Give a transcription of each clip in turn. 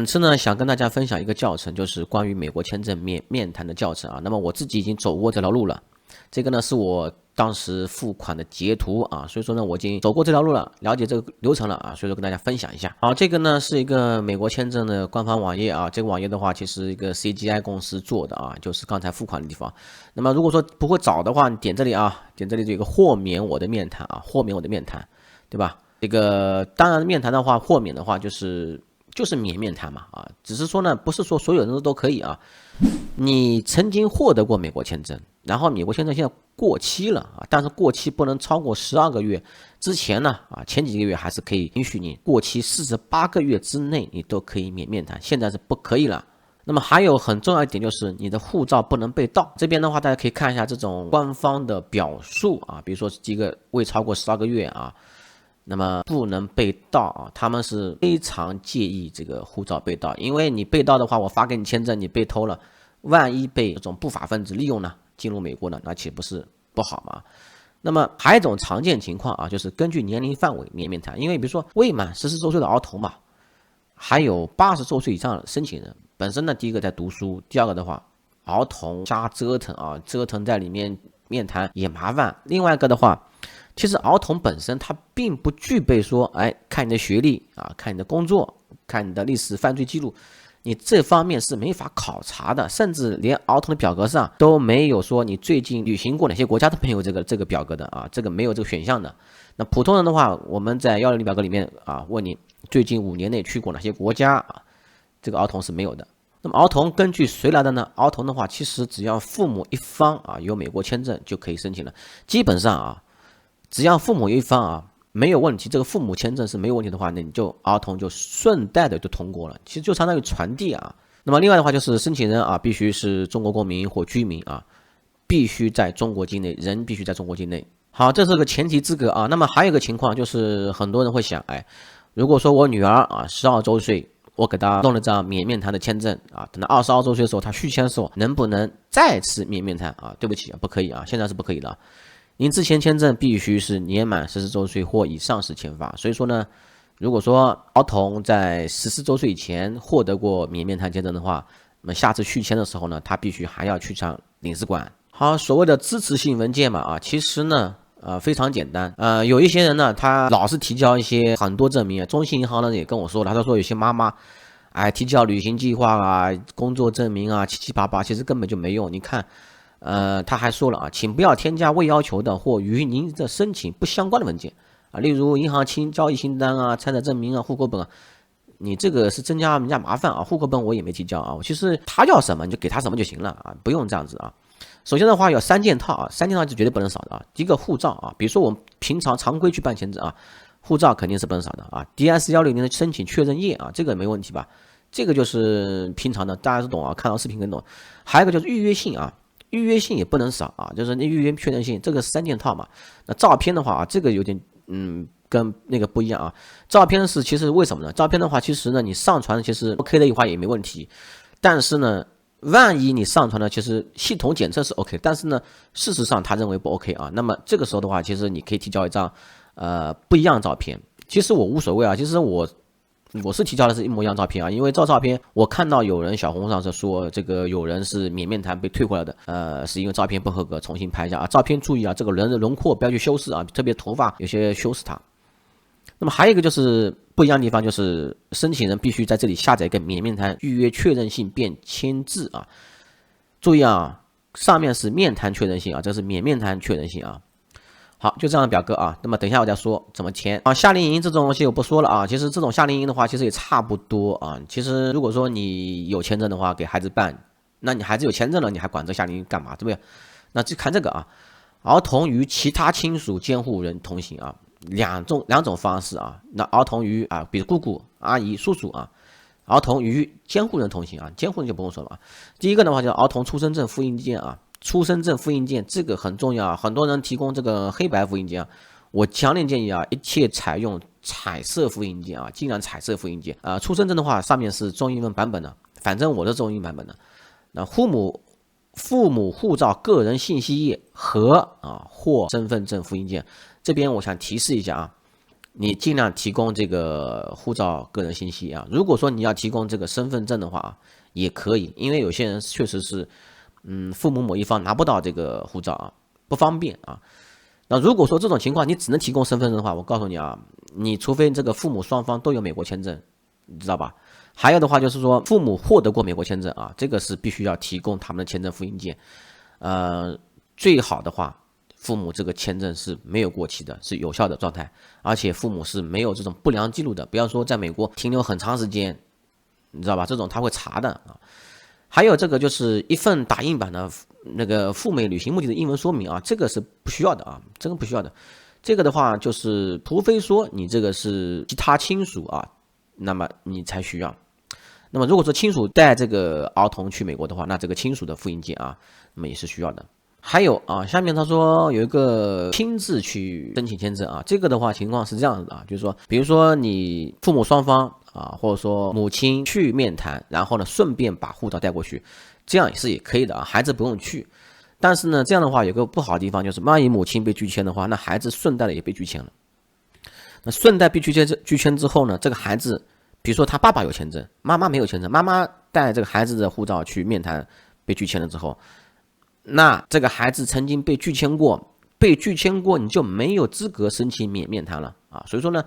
本次呢，想跟大家分享一个教程，就是关于美国签证面谈的教程啊。那么我自己已经走过这条路了，这个呢是我当时付款的截图啊，所以说呢我已经走过这条路了，了解这个流程了啊，所以说跟大家分享一下。好，这个呢是一个美国签证的官方网页啊，这个网页的话其实一个 CGI 公司做的啊，就是刚才付款的地方。那么如果说不会找的话，你点这里啊，点这里就有一个豁免我的面谈啊，豁免我的面谈，对吧？这个当然面谈的话，豁免的话就是免面谈嘛啊，只是说呢，不是说所有人都可以啊。你曾经获得过美国签证，然后美国签证现在过期了啊，但是过期不能超过12个月。之前呢啊，前几个月还是可以允许你，过期48个月之内你都可以免面谈，现在是不可以了。那么还有很重要一点就是你的护照不能被盗，这边的话大家可以看一下这种官方的表述啊，比如说这个未超过12个月啊。那么不能被盗啊，他们是非常介意这个护照被盗，因为你被盗的话，我发给你签证，你被偷了，万一被这种不法分子利用呢，进入美国呢，那岂不是不好吗？那么还有一种常见情况啊，就是根据年龄范围免面谈，因为比如说未满14周岁的儿童嘛，还有80周岁以上的申请人，本身呢第一个在读书，第二个的话，儿童瞎折腾啊，折腾在里面面谈也麻烦，另外一个的话。其实儿童本身他并不具备说，哎，看你的学历啊，看你的工作，看你的历史犯罪记录，你这方面是没法考察的，甚至连儿童的表格上都没有说你最近旅行过哪些国家都没有这个表格的啊，这个没有这个选项的。那普通人的话，我们在160表格里面啊，问你最近5年内去过哪些国家啊，这个儿童是没有的。那么儿童根据谁来的呢？儿童的话，其实只要父母一方啊有美国签证就可以申请了，基本上啊。只要父母一方啊没有问题，这个父母签证是没有问题的话，那你就儿童就顺带的就通过了，其实就相当于传递啊。那么另外的话就是申请人啊必须是中国公民或居民啊，必须在中国境内，人必须在中国境内。好，这是个前提资格啊。那么还有一个情况就是很多人会想，哎，如果说我女儿啊12周岁，我给她弄了张免面谈的签证啊，等到22周岁的时候，她续签的时候，能不能再次免面谈啊？对不起啊，不可以啊，现在是不可以的。您之前签证必须是年满14周岁或以上时签发，所以说呢，如果说儿童在14周岁以前获得过免面谈签证的话，那么下次续签的时候呢，他必须还要去上领事馆。好，所谓的支持性文件嘛，啊，其实呢，非常简单，有一些人呢，他老是提交一些很多证明，中信银行呢也跟我说了，他说有些妈妈，哎，提交旅行计划啊、工作证明啊，七七八八，其实根本就没用，你看。他还说了啊，请不要添加未要求的或与您的申请不相关的文件啊，例如银行交易清单啊、参赛证明啊、户口本啊，你这个是增加人家麻烦啊。户口本我也没提交啊，其实他要什么你就给他什么就行了啊，不用这样子啊。首先的话有3件套啊，3件套是绝对不能少的啊。第一个护照啊，比如说我们平常常规去办签证啊，护照肯定是不能少的啊。DS160的申请确认页啊，这个没问题吧？这个就是平常的，大家都懂啊，看到视频更懂。还有一个就是预约信啊。预约信也不能少啊，就是那预约确认信，这个是3件套嘛。那照片的话啊，这个有点跟那个不一样啊。照片是其实为什么呢？照片的话，其实呢你上传其实 OK 的话也没问题，但是呢，万一你上传的其实系统检测是 OK， 但是呢事实上他认为不 OK 啊。那么这个时候的话，其实你可以提交一张不一样的照片。其实我无所谓啊，其实我是提交的是一模一样照片啊，因为照片我看到有人小红书上是说这个有人是免面谈被退回来的，是因为照片不合格，重新拍一下啊。照片注意啊，这个人的轮廓不要去修饰啊，特别头发有些修饰它。那么还有一个就是不一样的地方，就是申请人必须在这里下载一个免面谈预约确认信便签字啊。注意啊，上面是面谈确认信啊，这是免面谈确认信啊。好，就这样的表格啊。那么等一下我再说怎么填啊。夏令营这种东西我不说了啊。其实这种夏令营的话，其实也差不多啊。其实如果说你有签证的话，给孩子办，那你孩子有签证了，你还管这夏令营干嘛？对不对？那就看这个啊。儿童与其他亲属监护人同行啊，两种方式啊。那儿童与啊，比如姑姑、阿姨、叔叔啊。儿童与监护人同行啊，监护人就不用说了啊。第一个的话叫儿童出生证复印件啊。出生证复印件这个很重要啊，很多人提供这个黑白复印件啊，我强烈建议啊，一切采用彩色复印件啊，尽量彩色复印件啊。出生证的话，上面是中英文版本的，反正我是中英版本的。那父母护照个人信息页和或身份证复印件，这边我想提示一下啊，你尽量提供这个护照个人信息啊。如果说你要提供这个身份证的话啊，也可以，因为有些人确实是，父母某一方拿不到这个护照啊，不方便啊。那如果说这种情况你只能提供身份证的话，我告诉你啊，你除非这个父母双方都有美国签证，你知道吧？还有的话就是说，父母获得过美国签证啊，这个是必须要提供他们的签证复印件。最好的话，父母这个签证是没有过期的，是有效的状态，而且父母是没有这种不良记录的，不要说在美国停留很长时间，你知道吧？这种他会查的啊。还有这个就是一份打印版的那个赴美旅行目的的英文说明啊，这个是不需要的啊，这个不需要的。这个的话就是，除非说你这个是其他亲属啊，那么你才需要。那么如果说亲属带这个儿童去美国的话，那这个亲属的复印件啊，那么也是需要的。还有啊，下面他说有一个亲自去申请签证啊，这个的话情况是这样子的啊，就是说，比如说你父母双方啊，或者说母亲去面谈，然后呢顺便把护照带过去，这样也可以的啊，孩子不用去。但是呢，这样的话有个不好的地方，就是万一母亲被拒签的话，那孩子顺带的也被拒签了。那顺带被拒签之后呢，这个孩子，比如说他爸爸有签证，妈妈没有签证，妈妈带这个孩子的护照去面谈，被拒签了之后，那这个孩子曾经被拒签过，你就没有资格申请免面谈了啊。所以说呢，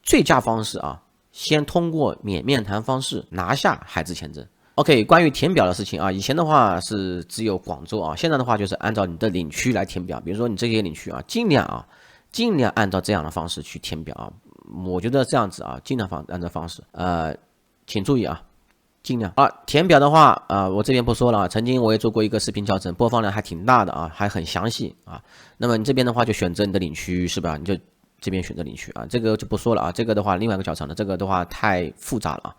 最佳方式啊，先通过免面谈方式拿下孩子签证。OK， 关于填表的事情啊，以前的话是只有广州啊，现在的话就是按照你的领区来填表。比如说你这些领区啊，尽量按照这样的方式去填表啊。我觉得这样子啊，尽量按照方式，请注意啊，尽量啊。填表的话我这边不说了啊，曾经我也做过一个视频教程，播放量还挺大的啊，还很详细啊。那么你这边的话就选择你的领区是吧？你就这边选择领区啊，这个就不说了啊。这个的话另外一个教程了，这个的话太复杂了啊。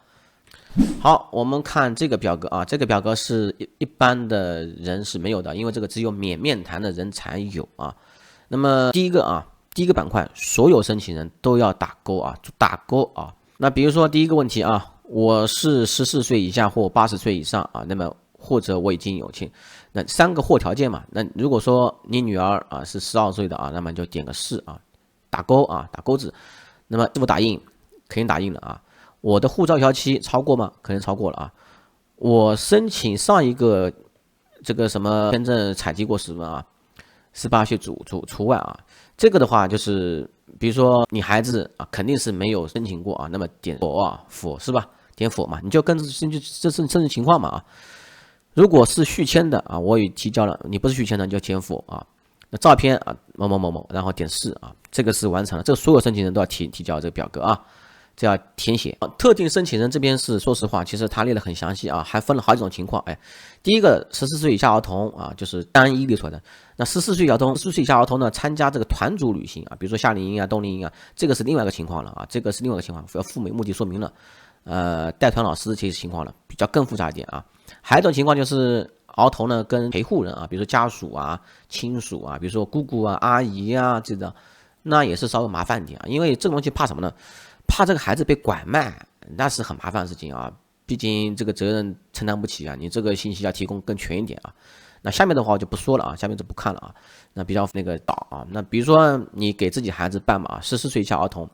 好，我们看这个表格啊，这个表格是一般的人是没有的，因为这个只有免面谈的人才有啊。那么第一个板块，所有申请人都要打勾啊，打勾啊。那比如说第一个问题啊，我是14岁以下或80岁以上啊，那么或者我已经有亲，那3个或条件嘛。那如果说你女儿啊是12岁的啊，那么就点个是啊，打勾啊，打勾子。那么是否打印？肯定打印了啊。我的护照效期超过吗？肯定超过了啊。我申请上一个这个什么签证采集过什么啊？18岁除外啊。这个的话就是，比如说你孩子啊，肯定是没有申请过啊，那么点否啊，否是吧？点否嘛，你就根据这申请情况嘛啊。如果是续签的啊，我也提交了，你不是续签的你就点否啊。那照片啊某某某某，然后点是啊，这个是完成了，这个所有申请人都要提交这个表格啊。这要填写。特定申请人这边是说实话，其实他列得很详细啊，还分了好几种情况。第一个14岁以下儿童啊，就是单一列出来的。那14岁以下儿童呢，参加这个团组旅行啊，比如说夏令营啊、冬令营啊，这个是另外一个情况了啊，这个是另外一个情况，要赴美目的说明了。带团老师这些情况了，比较更复杂一点啊。还有一种情况就是儿童呢跟陪护人啊，比如说家属啊、亲属啊，比如说姑姑啊、阿姨啊这种，那也是稍微麻烦一点啊，因为这个东西怕什么呢？怕这个孩子被拐卖，那是很麻烦的事情啊，毕竟这个责任承担不起啊，你这个信息要提供更全一点啊。那下面的话我就不说了啊，下面就不看了啊。那比较那个导啊，那比如说你给自己孩子办嘛，14岁以下儿童，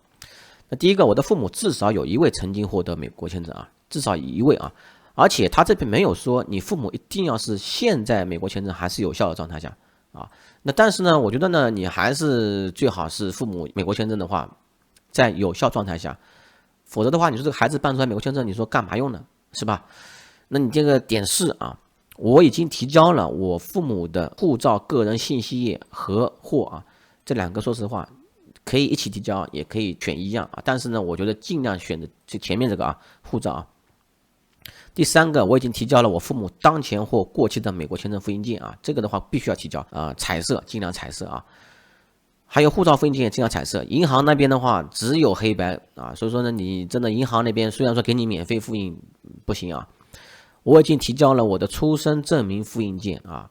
那第一个，我的父母至少有一位曾经获得美国签证啊，至少一位啊，而且他这边没有说你父母一定要是现在美国签证还是有效的状态下啊。那但是呢，我觉得呢，你还是最好是父母美国签证的话，在有效状态下，否则的话，你说这个孩子办出来美国签证，你说干嘛用呢？是吧？那你这个点是啊，我已经提交了我父母的护照个人信息页和或啊，这两个说实话可以一起提交，也可以选一样啊。但是呢，我觉得尽量选的就前面这个啊，护照啊。第三个，我已经提交了我父母当前或过期的美国签证复印件啊，这个的话必须要提交啊，彩色尽量彩色啊。还有护照复印件也尽量彩色，银行那边的话只有黑白啊，所以说呢，你真的银行那边虽然说给你免费复印不行啊，我已经提交了我的出生证明复印件啊，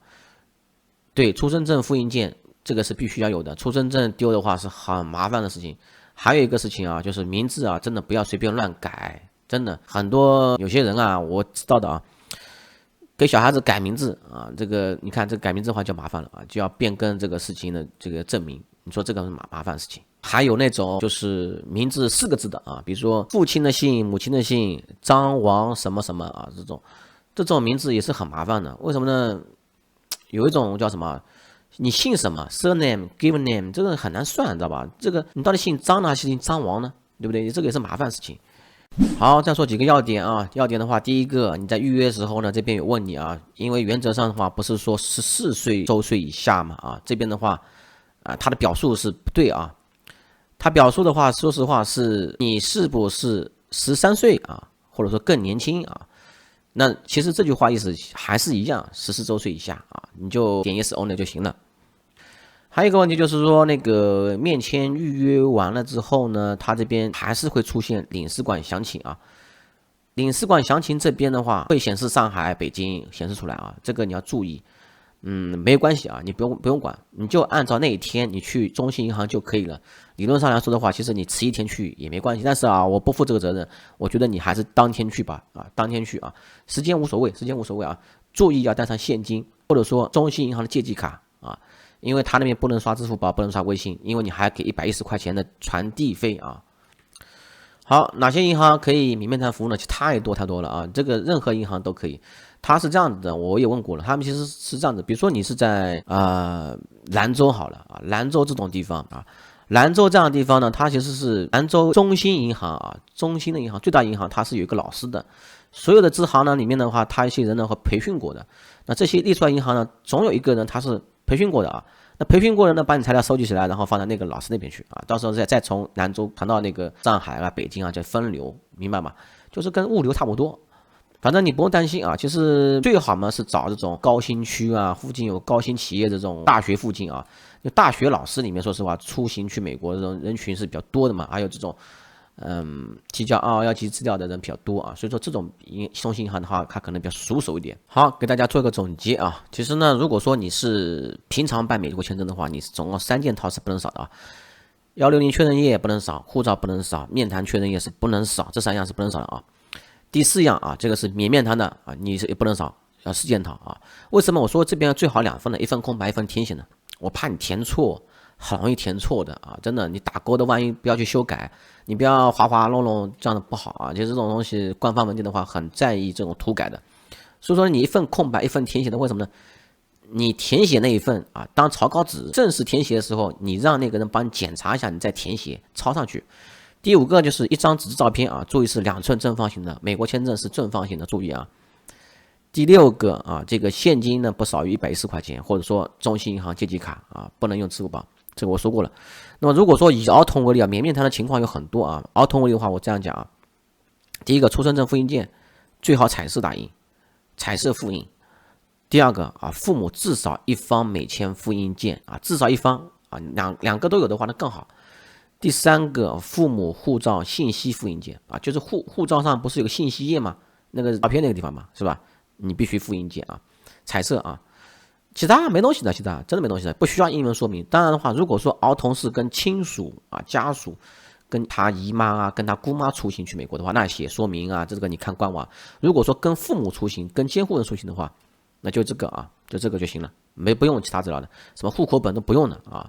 对，出生证复印件这个是必须要有的，出生证丢的话是很麻烦的事情。还有一个事情啊，就是名字啊，真的不要随便乱改，真的很多有些人啊，我知道的啊，给小孩子改名字啊，这个你看这个改名字的话就麻烦了啊，就要变更这个事情的这个证明。你说这个是麻烦的事情还有那种就是名字4个字的啊，比如说父亲的姓、母亲的姓、张王什么什么啊，这种名字也是很麻烦的。为什么呢？有一种叫什么？你姓什么 surname given name 这个很难算，你知道吧？这个你到底姓张呢还是姓张王呢？对不对？这个也是麻烦事情。好，再说几个要点啊。要点的话，第一个，你在预约的时候呢，这边有问你啊，因为原则上的话不是说14周岁以下嘛啊，这边的话它的表述是不对啊。它表述的话，说实话是你是不是13岁啊，或者说更年轻啊？那其实这句话意思还是一样，14周岁以下啊，你就点 yes only 就行了。还有一个问题就是说，那个面签预约完了之后呢，他这边还是会出现领事馆详情啊。领事馆详情这边的话，会显示上海、北京显示出来啊，这个你要注意。没关系啊，你不用管，你就按照那一天你去中信银行就可以了。理论上来说的话，其实你迟一天去也没关系，但是啊，我不负这个责任，我觉得你还是当天去吧，当天去啊，时间无所谓啊，注意要带上现金，或者说中信银行的借记卡啊，因为他那边不能刷支付宝，不能刷微信，因为你还给110块钱的传递费啊。好，哪些银行可以免面谈服务呢？其实太多了啊，这个任何银行都可以。它是这样子的，我也问过了，他们其实是这样子，比如说你是在兰州好了啊，兰州这种地方啊，兰州这样的地方呢，它其实是兰州中心银行啊，中心的银行最大银行，它是有一个老师的，所有的支行呢里面的话，他一些人呢会培训过的，那这些列出来银行呢，总有一个人他是培训过的啊。那培训过的呢，把你材料收集起来，然后放到那个老师那边去啊，到时候再从兰州传到那个上海啊、北京啊，再分流，明白吗？就是跟物流差不多。反正你不用担心啊，其实最好嘛是找这种高新区啊，附近有高新企业这种大学附近啊，就大学老师里面，说实话，出行去美国这种人群是比较多的嘛，还有这种提交221资料的人比较多啊，所以说这种中信银行的话，它可能比较熟手一点。好，给大家做一个总结啊，其实呢，如果说你是平常办美国签证的话，你是总共3件套是不能少的啊。160确认页不能少，护照不能少，面谈确认页是不能少，这3样是不能少的啊。第4样啊，这个是免面谈的啊，你是也不能少，要4件套啊。为什么我说这边最好2份呢？1份空白，1份填写呢？我怕你填错，很容易填错的啊！真的，你打勾的万一不要去修改，你不要划划弄弄，这样的不好啊。其实这种东西，官方文件的话很在意这种涂改的，所以说你1份空白，1份填写的，为什么呢？你填写那一份啊，当草稿纸正式填写的时候，你让那个人帮你检查一下，你再填写抄上去。第5个就是1张纸质照片啊，注意是2寸正方形的，美国签证是正方形的，注意啊。第6个啊，这个现金呢不少于110块钱，或者说中信银行借记卡啊，不能用支付宝，这个我说过了。那么如果说以儿童为例啊，免面谈的情况有很多啊。儿童为例的话，我这样讲啊，第一个出生证复印件最好彩色打印，彩色复印。第2个啊，父母至少1方美签复印件啊，至少1方啊，两个都有的话那更好。第3个，父母护照信息复印件啊，就是护照上不是有个信息页吗？那个照片那个地方嘛，是吧？你必须复印件啊，彩色啊。其他没东西的，其他真的没东西的，不需要英文说明。当然的话，如果说儿童是跟亲属啊、家属，跟他姨妈啊、跟他姑妈出行去美国的话，那写说明啊，这个你看官网。如果说跟父母出行、跟监护人出行的话，那就这个啊，就这个就行了，不用其他资料的，什么户口本都不用的啊。